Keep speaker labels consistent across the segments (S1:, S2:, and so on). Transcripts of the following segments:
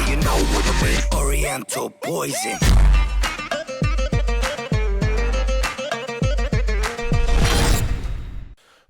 S1: you know what I mean? Oriental poison.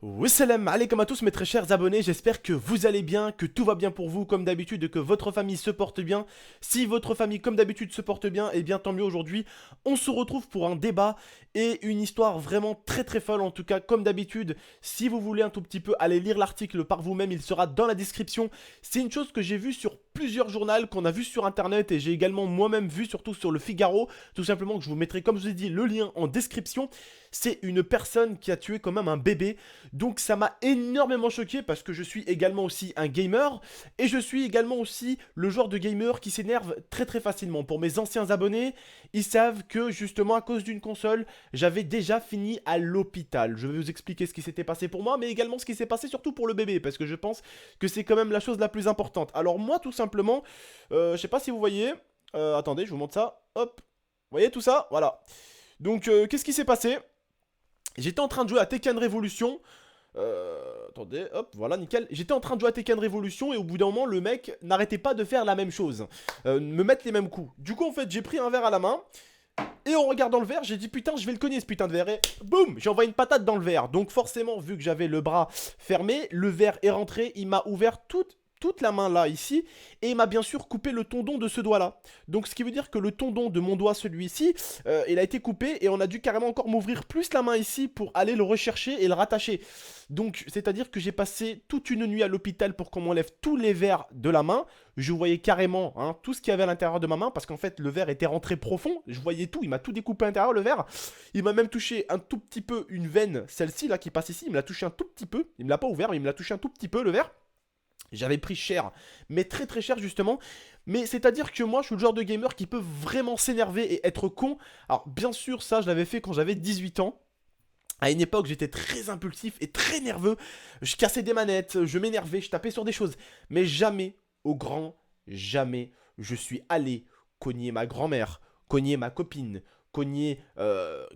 S2: Wassalam alaikum à tous mes très chers abonnés, j'espère que vous allez bien, que tout va bien pour vous comme d'habitude et que votre famille se porte bien. Si votre famille comme d'habitude se porte bien, et bien tant mieux. Aujourd'hui on se retrouve pour un débat et une histoire vraiment très folle. En tout cas comme d'habitude, si vous voulez un tout petit peu aller lire l'article par vous-même, il sera dans la description. C'est une chose que j'ai vue sur plusieurs journaux, qu'on a vu sur internet et j'ai également moi-même vu surtout sur le Figaro. Tout simplement que je vous mettrai, comme je vous ai dit, le lien en description. C'est une personne qui a tué quand même un bébé. Donc ça m'a énormément choqué parce que je suis également aussi un gamer. Et je suis également aussi le genre de gamer qui s'énerve très facilement. Pour mes anciens abonnés, ils savent que justement à cause d'une console, j'avais déjà fini à l'hôpital. Je vais vous expliquer ce qui s'était passé pour moi, mais également ce qui s'est passé surtout pour le bébé. Parce que je pense que c'est quand même la chose la plus importante. Alors moi tout simplement, je sais pas si vous voyez. Attendez, je vous montre ça. Hop, vous voyez tout ça? Voilà. Donc qu'est-ce qui s'est passé? J'étais en train de jouer à Tekken Revolution. Attendez, hop, voilà, nickel. J'étais en train de jouer à Tekken Revolution et au bout d'un moment, le mec n'arrêtait pas de faire la même chose. Me mettre les mêmes coups. Du coup, en fait, j'ai pris un verre à la main. Et en regardant le verre, j'ai dit putain, je vais le cogner ce putain de verre. Et boum, j'ai envoyé une patate dans le verre. Donc forcément, vu que j'avais le bras fermé, le verre est rentré. Il m'a ouvert toute la main là, ici, et il m'a bien sûr coupé le tendon de ce doigt là. Donc ce qui veut dire que le tendon de mon doigt, celui-ci, il a été coupé et on a dû carrément encore m'ouvrir plus la main ici pour aller le rechercher et le rattacher. Donc c'est à dire que j'ai passé toute une nuit à l'hôpital pour qu'on m'enlève tous les verres de la main. Je voyais carrément tout ce qu'il y avait à l'intérieur de ma main parce qu'en fait le verre était rentré profond. Je voyais tout, il m'a tout découpé à l'intérieur le verre. Il m'a même touché un tout petit peu une veine, celle-ci là qui passe ici, il me l'a touché un tout petit peu. Il me l'a pas ouvert mais il me l'a touché un tout petit peu le verre. J'avais pris cher, mais très cher justement. Mais c'est à dire que moi je suis le genre de gamer qui peut vraiment s'énerver et être con. Alors bien sûr ça je l'avais fait quand j'avais 18 ans. À une époque j'étais très impulsif et très nerveux. Je cassais des manettes, je m'énervais, je tapais sur des choses. Mais jamais, au grand jamais, je suis allé cogner ma grand-mère, cogner ma copine, cogner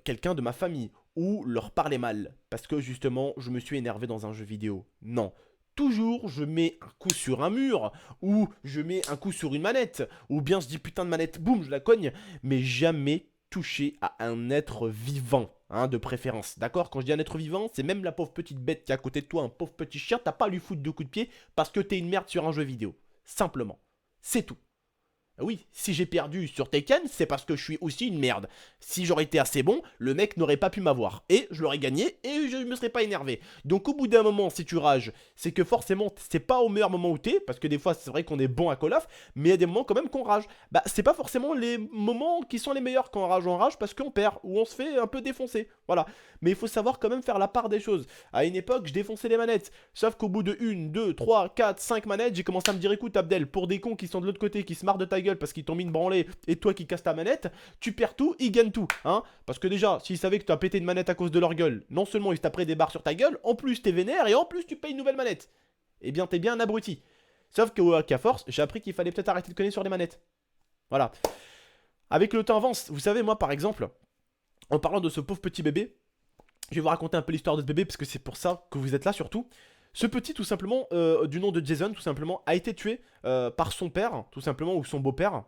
S2: quelqu'un de ma famille ou leur parler mal. Parce que justement je me suis énervé dans un jeu vidéo. Non. Toujours, je mets un coup sur un mur, ou je mets un coup sur une manette, ou bien je dis putain de manette, boum, je la cogne, mais jamais toucher à un être vivant, de préférence, d'accord? Quand je dis un être vivant, c'est même la pauvre petite bête qui est à côté de toi, un pauvre petit chien, t'as pas à lui foutre 2 coups de pied parce que t'es une merde sur un jeu vidéo. Simplement. C'est tout. Oui, si j'ai perdu sur Tekken, c'est parce que je suis aussi une merde. Si j'aurais été assez bon, le mec n'aurait pas pu m'avoir. Et je l'aurais gagné et je ne me serais pas énervé. Donc au bout d'un moment, si tu rages, c'est que forcément, c'est pas au meilleur moment où t'es. Parce que des fois, c'est vrai qu'on est bon à Call of, mais il y a des moments quand même qu'on rage. Bah, c'est pas forcément les moments qui sont les meilleurs quand on rage parce qu'on perd ou on se fait un peu défoncer. Voilà. Mais il faut savoir quand même faire la part des choses. À une époque, je défonçais les manettes. Sauf qu'au bout de 1, 2, 3, 4, 5 manettes, j'ai commencé à me dire écoute Abdel, pour des cons qui sont de l'autre côté, qui se marrent de ta gueule parce qu'ils t'ont mis une branlée et toi qui casses ta manette, tu perds tout, ils gagnent tout. Parce que déjà, s'ils savaient que tu as pété une manette à cause de leur gueule, non seulement ils t'apprennent des barres sur ta gueule, en plus t'es vénère et en plus tu payes une nouvelle manette. Eh bien t'es bien un abruti. Sauf qu'à force, j'ai appris qu'il fallait peut-être arrêter de conner sur les manettes. Voilà. Avec le temps avance, vous savez moi par exemple, en parlant de ce pauvre petit bébé, je vais vous raconter un peu l'histoire de ce bébé parce que c'est pour ça que vous êtes là surtout. Ce petit tout simplement, du nom de Jason tout simplement, a été tué par son père, tout simplement, ou son beau-père.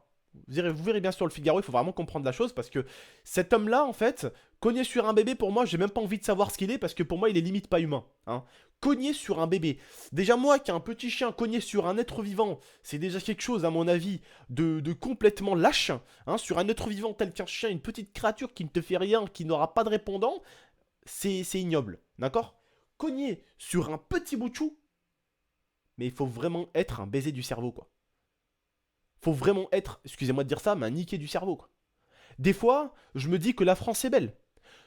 S2: Vous verrez bien sur le Figaro, il faut vraiment comprendre la chose parce que cet homme-là, en fait, cogner sur un bébé, pour moi, j'ai même pas envie de savoir ce qu'il est parce que pour moi, il est limite pas humain. Cogner sur un bébé. Déjà, moi qui ai un petit chien, cogner sur un être vivant, c'est déjà quelque chose, à mon avis, de complètement lâche. Sur un être vivant tel qu'un chien, une petite créature qui ne te fait rien, qui n'aura pas de répondant, c'est ignoble, d'accord? Cogner sur un petit bout de chou, mais il faut vraiment être un baiser du cerveau, quoi. Faut vraiment être, excusez-moi de dire ça, mais un niqué du cerveau, quoi. Des fois, je me dis que la France est belle.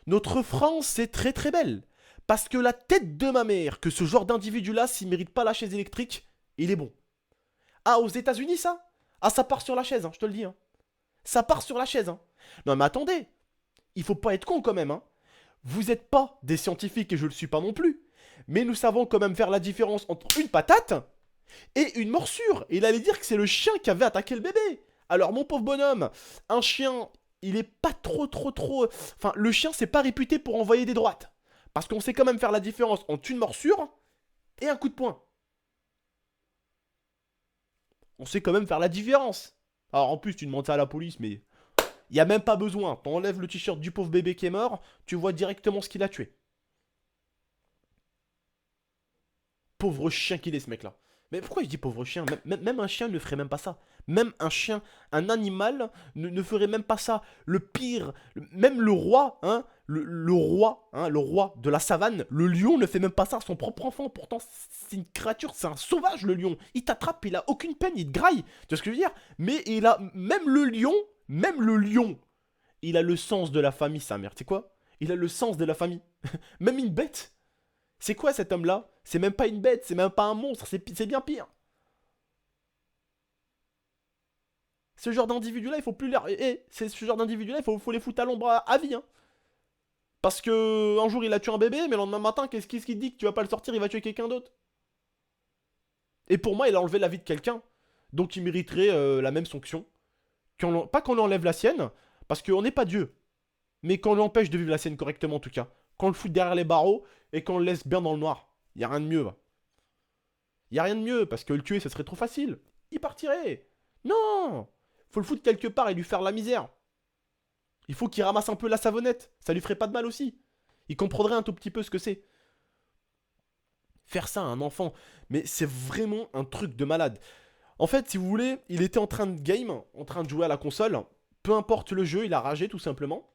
S2: Notre France est très belle. Parce que la tête de ma mère, que ce genre d'individu-là, s'il mérite pas la chaise électrique, il est bon. Ah, aux États-Unis ça? Ah, ça part sur la chaise, je te le dis. Ça part sur la chaise. Non mais attendez, il faut pas être con quand même. Vous n'êtes pas des scientifiques et je le suis pas non plus. Mais nous savons quand même faire la différence entre une patate et une morsure. Et il allait dire que c'est le chien qui avait attaqué le bébé. Alors mon pauvre bonhomme, un chien, il est pas trop... Enfin, le chien c'est pas réputé pour envoyer des droites. Parce qu'on sait quand même faire la différence entre une morsure et un coup de poing. On sait quand même faire la différence. Alors en plus, tu demandes ça à la police, mais il y a même pas besoin. T'enlèves le t-shirt du pauvre bébé qui est mort, tu vois directement ce qu'il a tué. Pauvre chien qu'il est, ce mec-là. Mais pourquoi je dis pauvre chien? Même un chien ne ferait même pas ça. Même un chien, un animal ne ferait même pas ça. Le pire, même le roi, hein, le roi de la savane, le lion ne fait même pas ça à son propre enfant. Pourtant, c'est une créature, c'est un sauvage, le lion. Il t'attrape, il a aucune peine, il te graille. Tu vois ce que je veux dire? Mais il a, même le lion, il a le sens de la famille, sa mère. Tu sais quoi? Il a le sens de la famille. Même une bête. C'est quoi cet homme-là? C'est même pas une bête, c'est même pas un monstre, c'est bien pire. Ce genre d'individu-là, il faut plus les... c'est ce genre d'individu-là, faut les foutre à l'ombre à vie, hein. Parce que un jour il a tué un bébé, mais le lendemain matin, qu'est-ce qu'il dit que tu vas pas le sortir, il va tuer quelqu'un d'autre. Et pour moi, il a enlevé la vie de quelqu'un, donc il mériterait la même sanction. Pas qu'on enlève la sienne, parce qu'on n'est pas Dieu, mais qu'on l'empêche de vivre la sienne correctement en tout cas. Qu'on le foute derrière les barreaux et qu'on le laisse bien dans le noir. Y a rien de mieux. Y a rien de mieux, parce que le tuer, ce serait trop facile. Il partirait. Non. Faut le foutre quelque part et lui faire la misère. Il faut qu'il ramasse un peu la savonnette. Ça lui ferait pas de mal aussi. Il comprendrait un tout petit peu ce que c'est. Faire ça à un enfant, mais c'est vraiment un truc de malade. En fait, si vous voulez, il était en train de game, en train de jouer à la console. Peu importe le jeu, il a ragé tout simplement.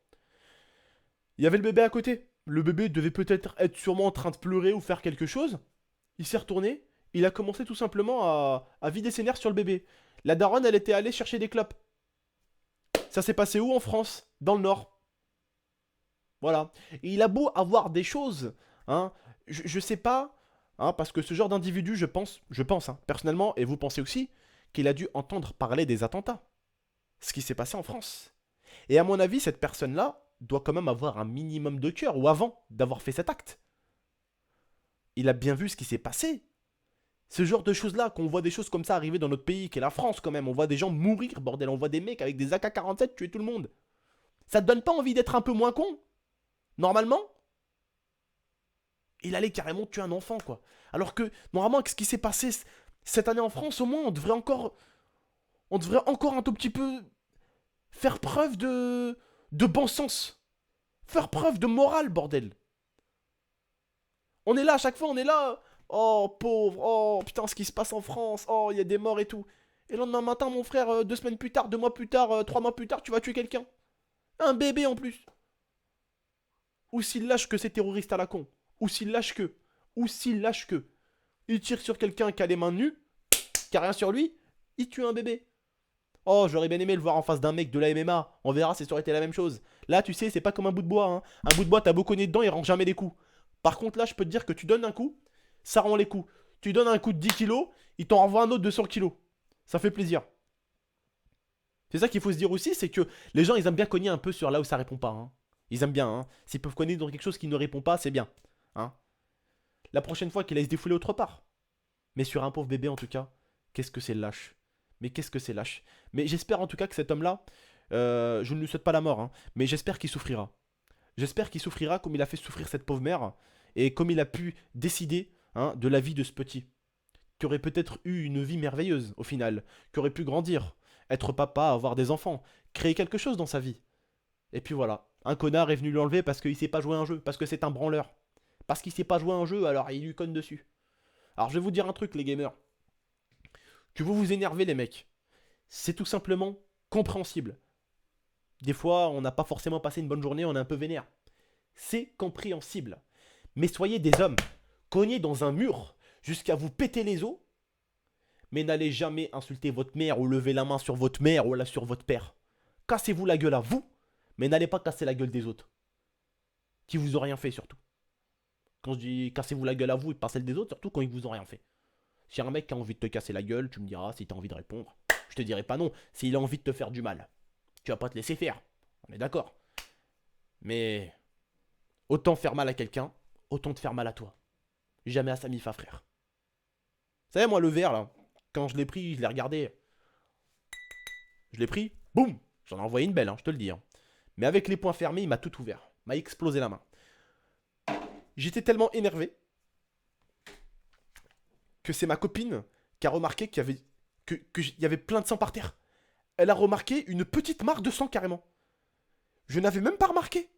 S2: Il y avait le bébé à côté. Le bébé devait peut-être être sûrement en train de pleurer ou faire quelque chose. Il s'est retourné. Il a commencé tout simplement à vider ses nerfs sur le bébé. La daronne, elle était allée chercher des clopes. Ça s'est passé où en France? Dans le Nord. Voilà. Et il a beau avoir des choses, hein, je sais pas, hein, parce que ce genre d'individu, je pense, hein, personnellement, et vous pensez aussi, qu'il a dû entendre parler des attentats. Ce qui s'est passé en France. Et à mon avis, cette personne-là doit quand même avoir un minimum de cœur, ou avant d'avoir fait cet acte. Il a bien vu ce qui s'est passé. Ce genre de choses-là, qu'on voit des choses comme ça arriver dans notre pays, qui est la France quand même, on voit des gens mourir, bordel, on voit des mecs avec des AK-47 tuer tout le monde. Ça te donne pas envie d'être un peu moins con? Normalement? Il allait carrément tuer un enfant, quoi. Alors que, normalement, avec ce qui s'est passé cette année en France, au moins, on devrait encore un tout petit peu faire preuve de bon sens. Faire preuve de morale, bordel. On est là, à chaque fois, on est là. Oh, pauvre, oh, putain, ce qui se passe en France, oh, il y a des morts et tout. Et le lendemain matin, mon frère, 2 semaines plus tard, 2 mois plus tard, 3 mois plus tard, tu vas tuer quelqu'un. Un bébé en plus. Ou s'il lâche que c'est terroriste à la con. Ou s'il lâche que. Ou s'il lâche que. Il tire sur quelqu'un qui a les mains nues, qui a rien sur lui, il tue un bébé. Oh, j'aurais bien aimé le voir en face d'un mec de la MMA. On verra si ça aurait été la même chose. Là, tu sais, c'est pas comme un bout de bois, hein. Un bout de bois, t'as beau cogner dedans, il rend jamais les coups. Par contre, là, je peux te dire que tu donnes un coup, ça rend les coups. Tu donnes un coup de 10 kilos, il t'en renvoie un autre de 100 kilos. Ça fait plaisir. C'est ça qu'il faut se dire aussi, c'est que les gens, ils aiment bien cogner un peu sur là où ça répond pas, hein. Ils aiment bien, hein. S'ils peuvent cogner dans quelque chose qui ne répond pas, c'est bien, hein. La prochaine fois qu'il aille se défouler autre part. Mais sur un pauvre bébé, en tout cas, qu'est-ce que c'est lâche. Mais qu'est-ce que c'est lâche. Mais j'espère en tout cas que cet homme-là, je ne lui souhaite pas la mort, hein, mais j'espère qu'il souffrira. J'espère qu'il souffrira comme il a fait souffrir cette pauvre mère, et comme il a pu décider, hein, de la vie de ce petit. Qui aurait peut-être eu une vie merveilleuse, au final. Qui aurait pu grandir, être papa, avoir des enfants, créer quelque chose dans sa vie. Et puis voilà, un connard est venu l'enlever parce qu'il sait pas jouer à un jeu, parce que c'est un branleur. Parce qu'il sait pas jouer à un jeu, alors il lui conne dessus. Alors je vais vous dire un truc les gamers. Que vous vous énervez les mecs, c'est tout simplement compréhensible. Des fois, on n'a pas forcément passé une bonne journée, on est un peu vénère. C'est compréhensible. Mais soyez des hommes. Cognez dans un mur jusqu'à vous péter les os. Mais n'allez jamais insulter votre mère ou lever la main sur votre mère ou là sur votre père. Cassez-vous la gueule à vous, mais n'allez pas casser la gueule des autres. Qui vous ont rien fait surtout. Quand je dis cassez-vous la gueule à vous et pas celle des autres, surtout quand ils vous ont rien fait. Si un mec a envie de te casser la gueule, tu me diras si t'as envie de répondre. Je te dirai pas non. S'il a envie de te faire du mal, tu vas pas te laisser faire. On est d'accord. Mais autant faire mal à quelqu'un, autant te faire mal à toi. Jamais à sa mifa, frère. Vous savez, moi, le verre, là, quand je l'ai pris, je l'ai regardé. Je l'ai pris, boum. J'en ai envoyé une belle, hein, je te le dis, hein. Mais avec les poings fermés, il m'a tout ouvert. M'a explosé la main. J'étais tellement énervé que c'est ma copine qui a remarqué qu'il y avait, y avait plein de sang par terre. elle a remarqué une petite marque de sang carrément. Je n'avais même pas remarqué.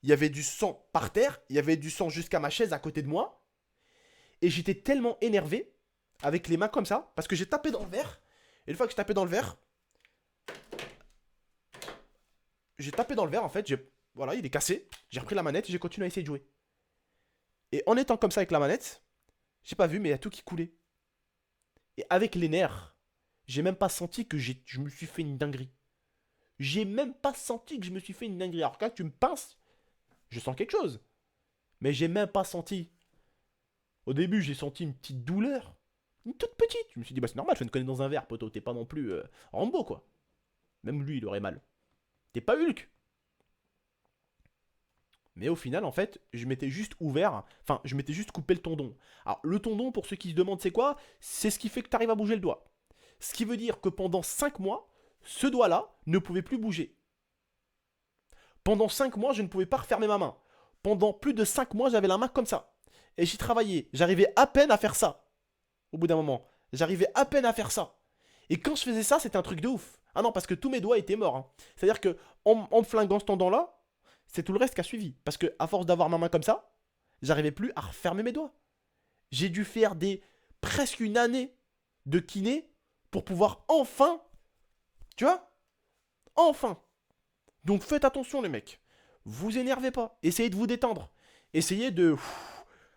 S2: Il y avait du sang par terre, il y avait du sang jusqu'à ma chaise à côté de moi. Et j'étais tellement énervé, avec les mains comme ça, parce que j'ai tapé dans le verre. Et une fois que j'ai tapé dans le verre, en fait, voilà, il est cassé. J'ai repris la manette et j'ai continué à essayer de jouer. Et en étant comme ça avec la manette, j'ai pas vu, mais il y a tout qui coulait. Et avec les nerfs, j'ai même pas senti que je me suis fait une dinguerie. J'ai même pas senti que je me suis fait une dinguerie. Alors quand tu me pinces, je sens quelque chose. Mais j'ai même pas senti. Au début, j'ai senti une petite douleur. Une toute petite. Je me suis dit, bah c'est normal, je viens de connaître dans un verre, poteau. T'es pas non plus Rambo, quoi. Même lui, il aurait mal. T'es pas Hulk. Mais au final, en fait, je m'étais juste ouvert. Enfin, je m'étais juste coupé le tendon. Alors, le tendon, pour ceux qui se demandent c'est quoi, c'est ce qui fait que tu arrives à bouger le doigt. Ce qui veut dire que pendant 5 mois, ce doigt-là ne pouvait plus bouger. Pendant 5 mois, je ne pouvais pas refermer ma main. Pendant plus de 5 mois, j'avais la main comme ça. Et j'y travaillais. J'arrivais à peine à faire ça. Au bout d'un moment. J'arrivais à peine à faire ça. Et quand je faisais ça, c'était un truc de ouf. Ah non, parce que tous mes doigts étaient morts. Hein. C'est-à-dire que en me flinguant ce tendon-là, c'est tout le reste qui a suivi. Parce que à force d'avoir ma main comme ça, j'arrivais plus à refermer mes doigts. J'ai dû faire presque une année de kiné pour pouvoir enfin, tu vois, enfin. Donc faites attention les mecs. Vous énervez pas. Essayez de vous détendre. Essayez de,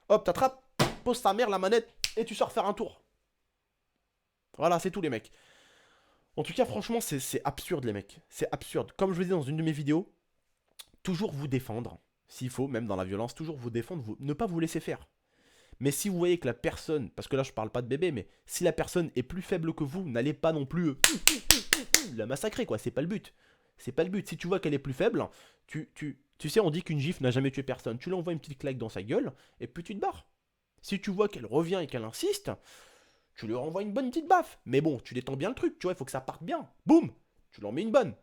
S2: hop, t'attrapes, pose ta mère la manette et tu sors faire un tour. Voilà, c'est tout les mecs. En tout cas, franchement, c'est absurde les mecs. C'est absurde. Comme je vous disais dans une de mes vidéos, toujours vous défendre, s'il faut, même dans la violence, toujours vous défendre, ne pas vous laisser faire. Mais si vous voyez que la personne, parce que là je parle pas de bébé, mais si la personne est plus faible que vous, n'allez pas non plus la massacrer quoi, c'est pas le but. C'est pas le but. Si tu vois qu'elle est plus faible, tu sais, on dit qu'une gifle n'a jamais tué personne. Tu lui envoies une petite claque dans sa gueule, et puis tu te barres. Si tu vois qu'elle revient et qu'elle insiste, tu lui renvoies une bonne petite baffe. Mais bon, tu détends bien le truc, tu vois, il faut que ça parte bien. Boum, tu lui en mets une bonne.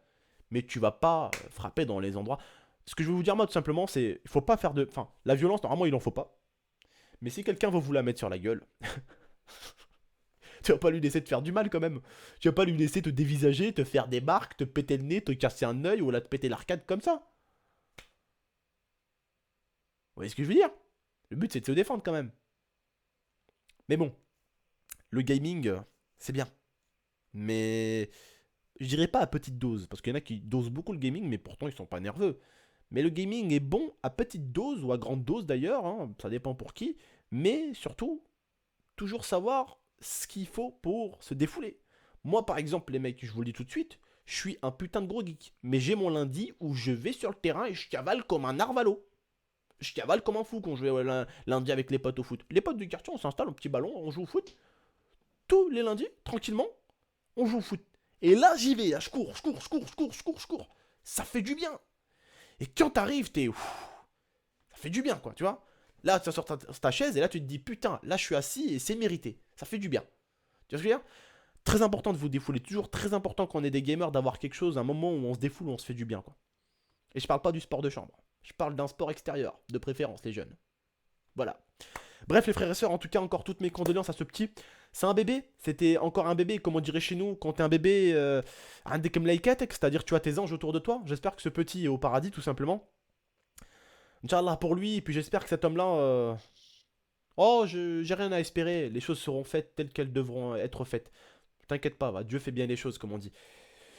S2: Mais tu vas pas frapper dans les endroits. Ce que je veux vous dire moi tout simplement, c'est il faut pas faire de... Enfin, la violence, normalement il en faut pas. Mais si quelqu'un veut vous la mettre sur la gueule, tu vas pas lui laisser te faire du mal quand même. Tu vas pas lui laisser te dévisager, te faire des marques, te péter le nez, te casser un œil ou là te péter l'arcade comme ça. Vous voyez ce que je veux dire? Le but c'est de se défendre quand même. Mais bon, le gaming, c'est bien. Mais je dirais pas à petite dose, parce qu'il y en a qui dosent beaucoup le gaming, mais pourtant ils sont pas nerveux. Mais le gaming est bon à petite dose, ou à grande dose d'ailleurs, hein, ça dépend pour qui. Mais surtout, toujours savoir ce qu'il faut pour se défouler. Moi par exemple les mecs, je vous le dis tout de suite, je suis un putain de gros geek. Mais j'ai mon lundi où je vais sur le terrain et je cavale comme un narvalo. Je cavale comme un fou quand je vais lundi avec les potes au foot. Les potes du quartier, on s'installe au petit ballon, on joue au foot. Tous les lundis, tranquillement, on joue au foot. Et là j'y vais, là, je cours. Ça fait du bien. Et quand t'arrives, ça fait du bien, quoi, tu vois. Là, tu sors ta chaise et là, tu te dis, putain, là, je suis assis et c'est mérité. Ça fait du bien. Tu vois ce que je veux dire? Très important de vous défouler. Toujours très important quand on est des gamers d'avoir quelque chose, un moment où on se défoule, où on se fait du bien, quoi. Et je parle pas du sport de chambre. Je parle d'un sport extérieur, de préférence, les jeunes. Voilà. Bref, les frères et sœurs, en tout cas, encore toutes mes condoléances à ce petit. C'est un bébé. C'était encore un bébé, comme on dirait chez nous, quand t'es un bébé, un dekem c'est-à-dire tu as tes anges autour de toi. J'espère que ce petit est au paradis, tout simplement. Inch'Allah pour lui, et puis j'espère que cet homme-là... Oh, j'ai rien à espérer, les choses seront faites telles qu'elles devront être faites. T'inquiète pas, va, Dieu fait bien les choses, comme on dit.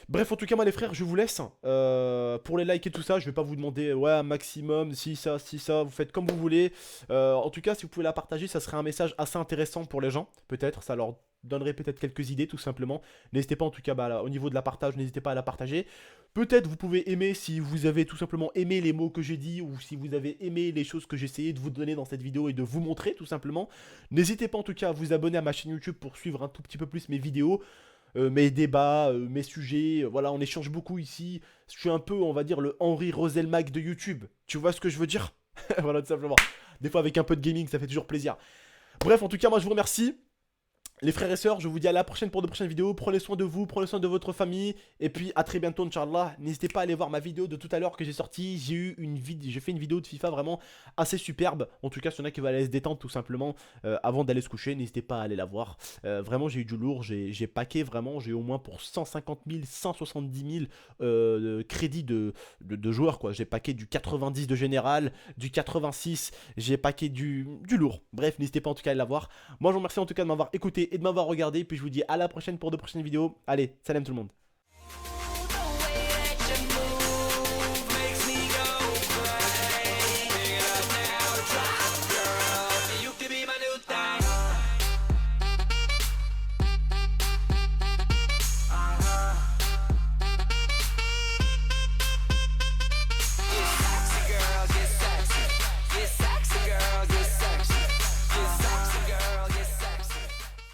S2: Bref, en tout cas, moi les frères, je vous laisse. Pour les likes et tout ça, je vais pas vous demander, ouais, un maximum, si ça, vous faites comme vous voulez. En tout cas, si vous pouvez la partager, ça serait un message assez intéressant pour les gens, peut-être, ça leur donnerait peut-être quelques idées, tout simplement. N'hésitez pas, en tout cas, bah, là, au niveau de la partage, n'hésitez pas à la partager. Peut-être vous pouvez aimer si vous avez tout simplement aimé les mots que j'ai dit, ou si vous avez aimé les choses que j'ai essayé de vous donner dans cette vidéo et de vous montrer, tout simplement. N'hésitez pas, en tout cas, à vous abonner à ma chaîne YouTube pour suivre un tout petit peu plus mes vidéos. Mes débats, mes sujets, voilà, on échange beaucoup ici. Je suis un peu, on va dire, le Henri Roselmack de YouTube. Tu vois ce que je veux dire? Voilà, tout simplement. Des fois, avec un peu de gaming, ça fait toujours plaisir. Bref, en tout cas, moi, je vous remercie. Les frères et sœurs, je vous dis à la prochaine pour de prochaines vidéos. Prenez soin de vous, prenez soin de votre famille. Et puis à très bientôt, Inch'Allah. N'hésitez pas à aller voir ma vidéo de tout à l'heure que j'ai sortie. J'ai fait une vidéo de FIFA vraiment assez superbe. En tout cas, s'il y en a qui veulent aller se détendre tout simplement avant d'aller se coucher, n'hésitez pas à aller la voir. Vraiment, j'ai eu du lourd. J'ai paqué vraiment. J'ai eu au moins pour 150 000, 170 000 crédits de joueurs, quoi. J'ai paqué du 90 de général, du 86. J'ai paqué du lourd. Bref, n'hésitez pas en tout cas à aller la voir. Moi, je vous remercie en tout cas de m'avoir écouté et de m'avoir regardé. Puis je vous dis à la prochaine pour de prochaines vidéos. Allez, salam tout le monde.